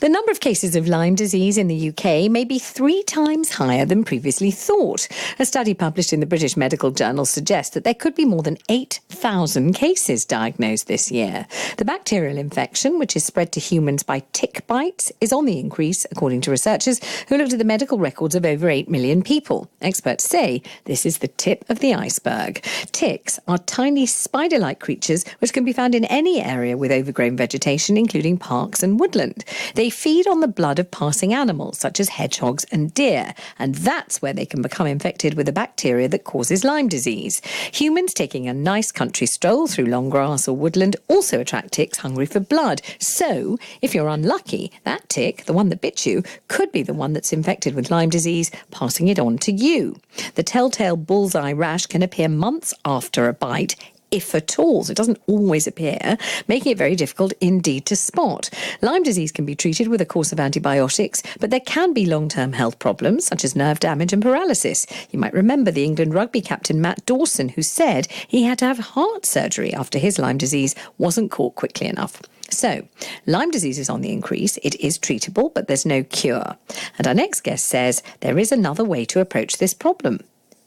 The number of cases of Lyme disease in the UK may be 3 times higher than previously thought. A study published in the British Medical Journal suggests that there could be more than 8,000 cases diagnosed this year. The bacterial infection, which is spread to humans by tick bites, is on the increase, according to researchers who looked at the medical records of over 8 million people. Experts say this is the tip of the iceberg. Ticks are tiny spider-like creatures which can be found in any area with overgrown vegetation, including parks and woodland. They feed on the blood of passing animals, such as hedgehogs and deer, and that's where they can become infected with a bacteria that causes Lyme disease. Humans taking a nice country stroll through long grass or woodland also attract ticks hungry for blood. So, if you're unlucky, that tick, the one that bit you, could be the one that's infected with Lyme disease, passing it on to you. The telltale bullseye rash can appear months after a bite, if at all. So it doesn't always appear, making it very difficult indeed to spot. Lyme disease can be treated with a course of antibiotics, but there can be long-term health problems, such as nerve damage and paralysis. You might remember the England rugby captain Matt Dawson, who said he had to have heart surgery after his Lyme disease wasn't caught quickly enough. So, Lyme disease is on the increase. It is treatable, but there's no cure. And our next guest says there is another way to approach this problem.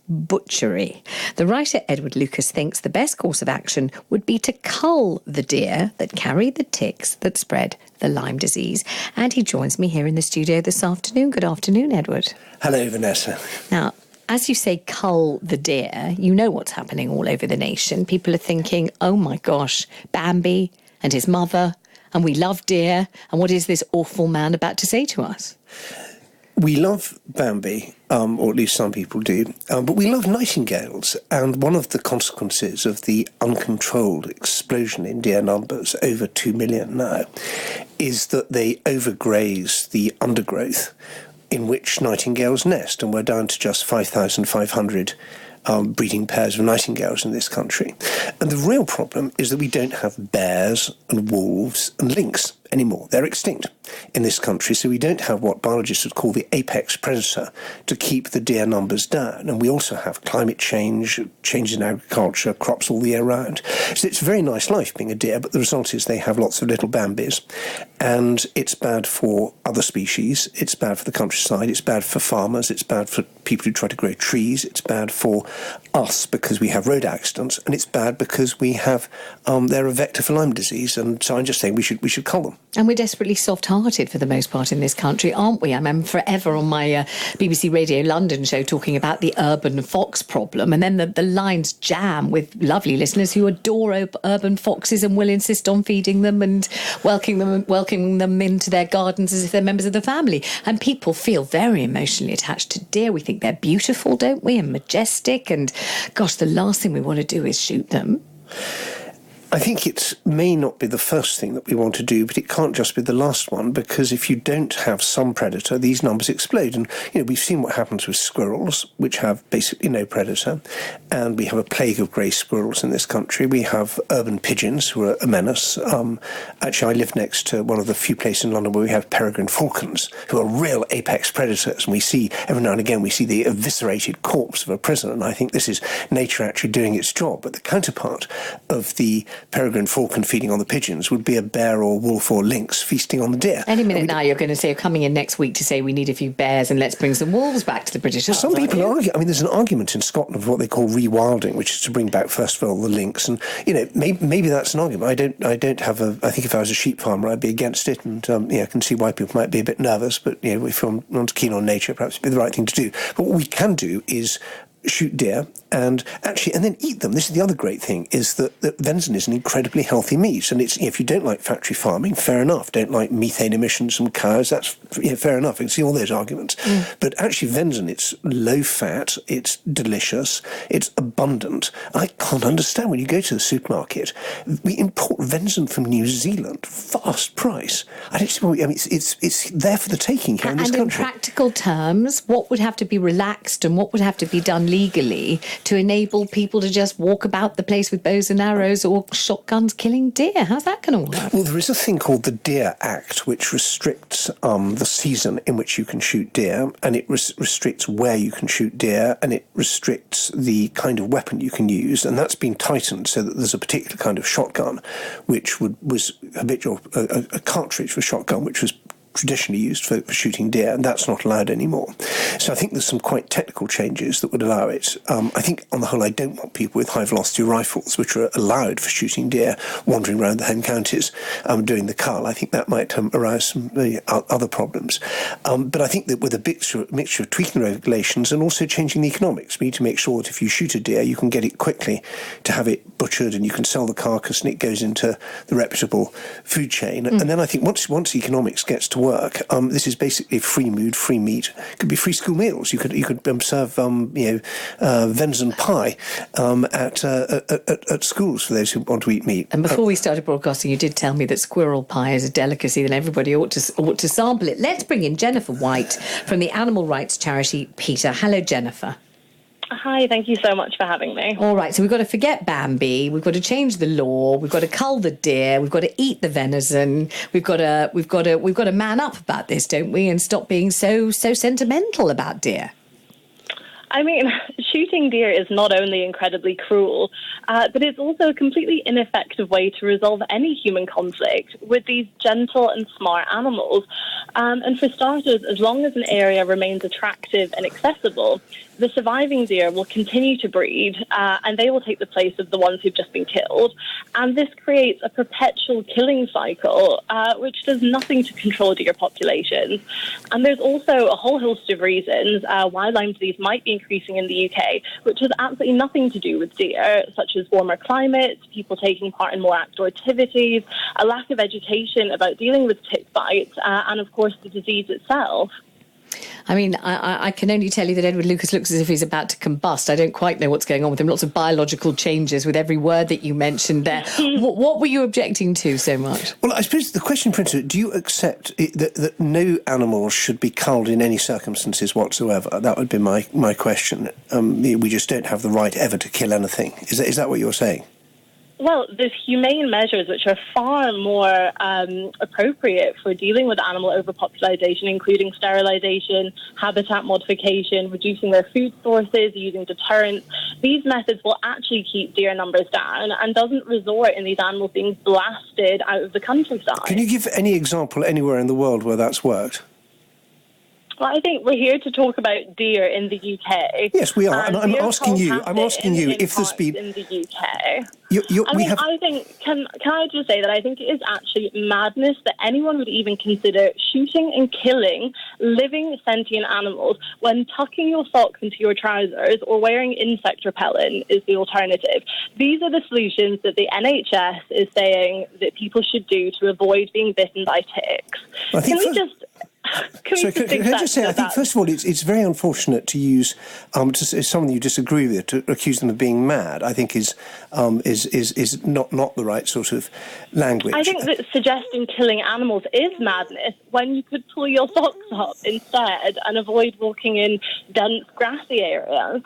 Butchery. The writer Edward Lucas thinks the best course of action would be to cull the deer that carry the ticks that spread the Lyme disease. And he joins me here in the studio this afternoon. Good afternoon, Edward. Hello, Vanessa. Now, as you say, cull the deer, you know what's happening all over the nation. People are thinking, oh my gosh, Bambi and his mother, and we love deer, and what is this awful man about to say to us? We love Bambi, or at least some people do, but we love nightingales. And one of the consequences of the uncontrolled explosion in deer numbers, over 2 million now, is that they overgraze the undergrowth in which nightingales nest. And we're down to just 5,500 breeding pairs of nightingales in this country. And the real problem is that we don't have bears and wolves and lynx anymore. They're extinct in this country, so we don't have what biologists would call the apex predator to keep the deer numbers down. And we also have climate change, changes in agriculture, crops all the year round. So it's a very nice life being a deer, but the result is they have lots of little Bambis, and it's bad for other species, it's bad for the countryside, it's bad for farmers, it's bad for people who try to grow trees, it's bad for us because we have road accidents, and it's bad because we have they're a vector for Lyme disease. And so I'm just saying we should cull them. And we're desperately soft-hearted for the most part in this country, aren't we? I remember forever on my BBC Radio London show talking about the urban fox problem, and then the lines jam with lovely listeners who adore urban foxes and will insist on feeding them and welcoming them into their gardens as if they're members of the family. And people feel very emotionally attached to deer. We think they're beautiful, don't we, and majestic, and gosh, the last thing we want to do is shoot them. I think it may not be the first thing that we want to do, but it can't just be the last one, because if you don't have some predator, these numbers explode. And, we've seen what happens with squirrels, which have basically no predator, and we have a plague of grey squirrels in this country. We have urban pigeons, who are a menace. Actually, I live next to one of the few places in London where we have peregrine falcons, who are real apex predators, and we see, every now and again, we see the eviscerated corpse of a prisoner, and I think this is nature actually doing its job. But the counterpart of the peregrine falcon feeding on the pigeons would be a bear or wolf or lynx feasting on the deer. Any minute now you're going to say, you're coming in next week to say we need a few bears and let's bring some wolves back to the British Isles. Some people argue, there's an argument in Scotland of what they call rewilding, which is to bring back, first of all, the lynx. And, maybe that's an argument. I think if I was a sheep farmer, I'd be against it. And, I can see why people might be a bit nervous. But, if you're not keen on nature, perhaps it'd be the right thing to do. But what we can do is shoot deer and then eat them. This is the other great thing, is that venison is an incredibly healthy meat. And it's, if you don't like factory farming, fair enough. Don't like methane emissions from cows, that's fair enough. I can see all those arguments. But actually venison, it's low fat, it's delicious, it's abundant. I can't understand when you go to the supermarket, we import venison from New Zealand, vast price. I don't see why it's there for the taking here in this country. And in practical terms, what would have to be relaxed and what would have to be done legally to enable people to just walk about the place with bows and arrows or shotguns killing deer? How's that going to work? Well, there is a thing called the Deer Act, which restricts the season in which you can shoot deer, and it restricts where you can shoot deer, and it restricts the kind of weapon you can use, and that's been tightened so that there's a particular kind of shotgun, which was habitual, a cartridge for shotgun, which was traditionally used for shooting deer, and that's not allowed anymore. So I think there's some quite technical changes that would allow it. I think, on the whole, I don't want people with high-velocity rifles, which are allowed for shooting deer, wandering around the home counties doing the cull. I think that might arouse some other problems. But I think that with a mixture of tweaking regulations and also changing the economics, we need to make sure that if you shoot a deer, you can get it quickly to have it butchered, and you can sell the carcass, and it goes into the reputable food chain. And then I think once economics gets to work, this is basically free mood, free meat. It could be free school meals. You could serve venison pie at schools for those who want to eat meat. And before we started broadcasting, you did tell me that squirrel pie is a delicacy, and everybody ought to sample it. Let's bring in Jennifer White from the animal rights charity PETA. Hello, Jennifer. Hi, thank you so much for having me. All right, so we've got to forget Bambi, we've got to change the law, we've got to cull the deer, we've got to eat the venison, we've got to man up about this, don't we, and stop being so sentimental about deer. I mean, shooting deer is not only incredibly cruel, but it's also a completely ineffective way to resolve any human conflict with these gentle and smart animals. And for starters, as long as an area remains attractive and accessible, the surviving deer will continue to breed, and they will take the place of the ones who've just been killed. And this creates a perpetual killing cycle, which does nothing to control deer populations. And there's also a whole host of reasons why Lyme disease might be increasing in the UK, which has absolutely nothing to do with deer, such as warmer climates, people taking part in more outdoor activities, a lack of education about dealing with tick bites, and of course the disease itself. I mean, I can only tell you that Edward Lucas looks as if he's about to combust. I don't quite know what's going on with him. Lots of biological changes with every word that you mentioned there. What were you objecting to so much? Well, I suppose the question, Prince, do you accept that no animal should be culled in any circumstances whatsoever? That would be my question. We just don't have the right ever to kill anything. Is that what you're saying? Well, there's humane measures which are far more appropriate for dealing with animal overpopulation, including sterilisation, habitat modification, reducing their food sources, using deterrents. These methods will actually keep deer numbers down and doesn't result in these animals being blasted out of the countryside. Can you give any example anywhere in the world where that's worked? Well, I think we're here to talk about deer in the UK. Yes, we are, and I'm asking you if there's been in the UK. I think can I just say that I think it is actually madness that anyone would even consider shooting and killing living sentient animals when tucking your socks into your trousers or wearing insect repellent is the alternative. These are the solutions that the NHS is saying that people should do to avoid being bitten by ticks. Can I just say, I think, first of all, it's very unfortunate to use someone you disagree with to accuse them of being mad. I think is not the right sort of language. I think that suggesting killing animals is madness when you could pull your socks up instead and avoid walking in dense grassy areas.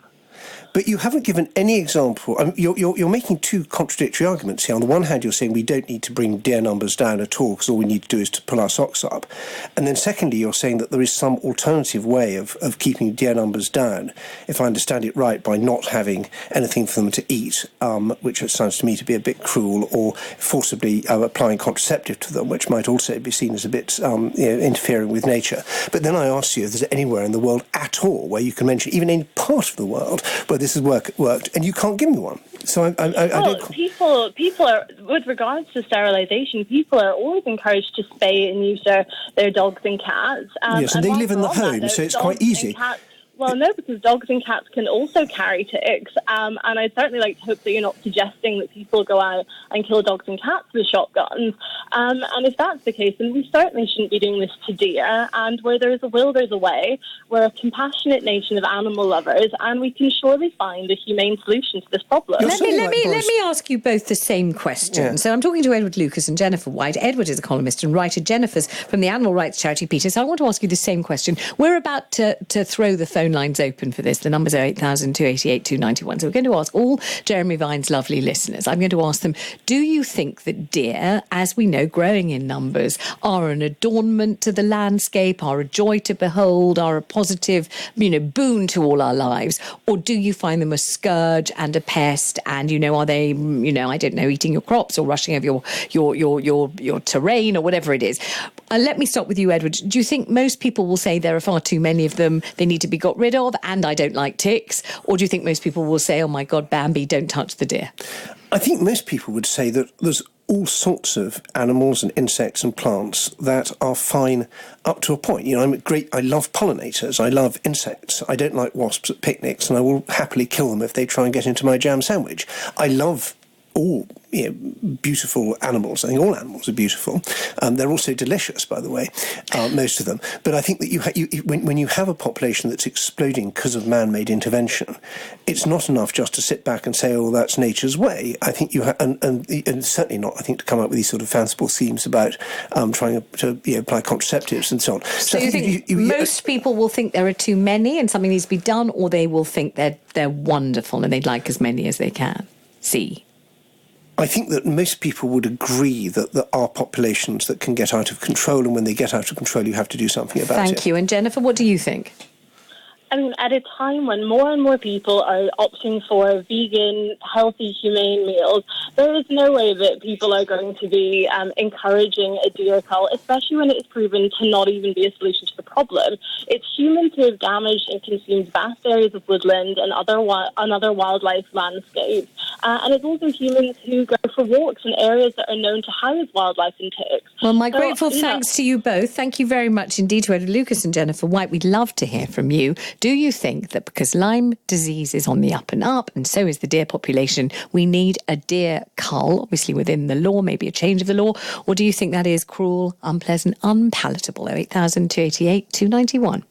But you haven't given any example. You're making two contradictory arguments here. On the one hand, you're saying we don't need to bring deer numbers down at all because all we need to do is to pull our socks up. And then secondly, you're saying that there is some alternative way of keeping deer numbers down, if I understand it right, by not having anything for them to eat, which sounds to me to be a bit cruel, or forcibly applying contraceptive to them, which might also be seen as a bit interfering with nature. But then I ask you if there's anywhere in the world at all where you can mention even any part of the world where this has worked, and you can't give me one. So I don't. People are, with regards to sterilisation, people are always encouraged to spay and neuter their dogs and cats. Yes, and they live in the home, so it's quite easy. Well, no, because dogs and cats can also carry ticks, and I'd certainly like to hope that you're not suggesting that people go out and kill dogs and cats with shotguns. And if that's the case, then we certainly shouldn't be doing this to deer. And where there's a will, there's a way. We're a compassionate nation of animal lovers, and we can surely find a humane solution to this problem. Let me ask you both the same question. Yeah. So I'm talking to Edward Lucas and Jennifer White. Edward is a columnist and writer. Jennifer's from the animal rights charity PETA. So I want to ask you the same question. We're about to throw the phone lines open for this. The numbers are 8,288 291. So we're going to ask all Jeremy Vine's lovely listeners. I'm going to ask them, do you think that deer, as we know, growing in numbers, are an adornment to the landscape, are a joy to behold, are a positive, boon to all our lives? Or do you find them a scourge and a pest? And, are they, I don't know, eating your crops or rushing over your terrain or whatever it is? Let me start with you, Edward. Do you think most people will say there are far too many of them, they need to be got rid of, and I don't like ticks? Or do you think most people will say, oh my God, Bambi, don't touch the deer? I think most people would say that there's all sorts of animals and insects and plants that are fine up to a point. You know, I love pollinators. I love insects. I don't like wasps at picnics, and I will happily kill them if they try and get into my jam sandwich. I love all beautiful animals. I think all animals are beautiful. They're also delicious, by the way, most of them. But I think that when you have a population that's exploding because of man-made intervention, it's not enough just to sit back and say, oh, that's nature's way. I think and certainly not, I think, to come up with these sort of fanciful themes about trying to apply contraceptives and so on. So you think most people will think there are too many and something needs to be done, or they will think they're wonderful and they'd like as many as they can see? I think that most people would agree that there are populations that can get out of control, and when they get out of control, you have to do something about it. Thank you. And Jennifer, what do you think? I mean, at a time when more and more people are opting for vegan, healthy, humane meals, there is no way that people are going to be encouraging a deer cull, especially when it's proven to not even be a solution to the problem. It's humans who have damaged and consumed vast areas of woodland and other wildlife landscapes. And it's also humans who go for walks in areas that are known to house wildlife and ticks. Well, my grateful thanks to you both. Thank you very much indeed to Edward Lucas and Jennifer White. We'd love to hear from you. Do you think that because Lyme disease is on the up and up, and so is the deer population, we need a deer cull, obviously within the law, maybe a change of the law? Or do you think that is cruel, unpleasant, unpalatable? 08000 288 291.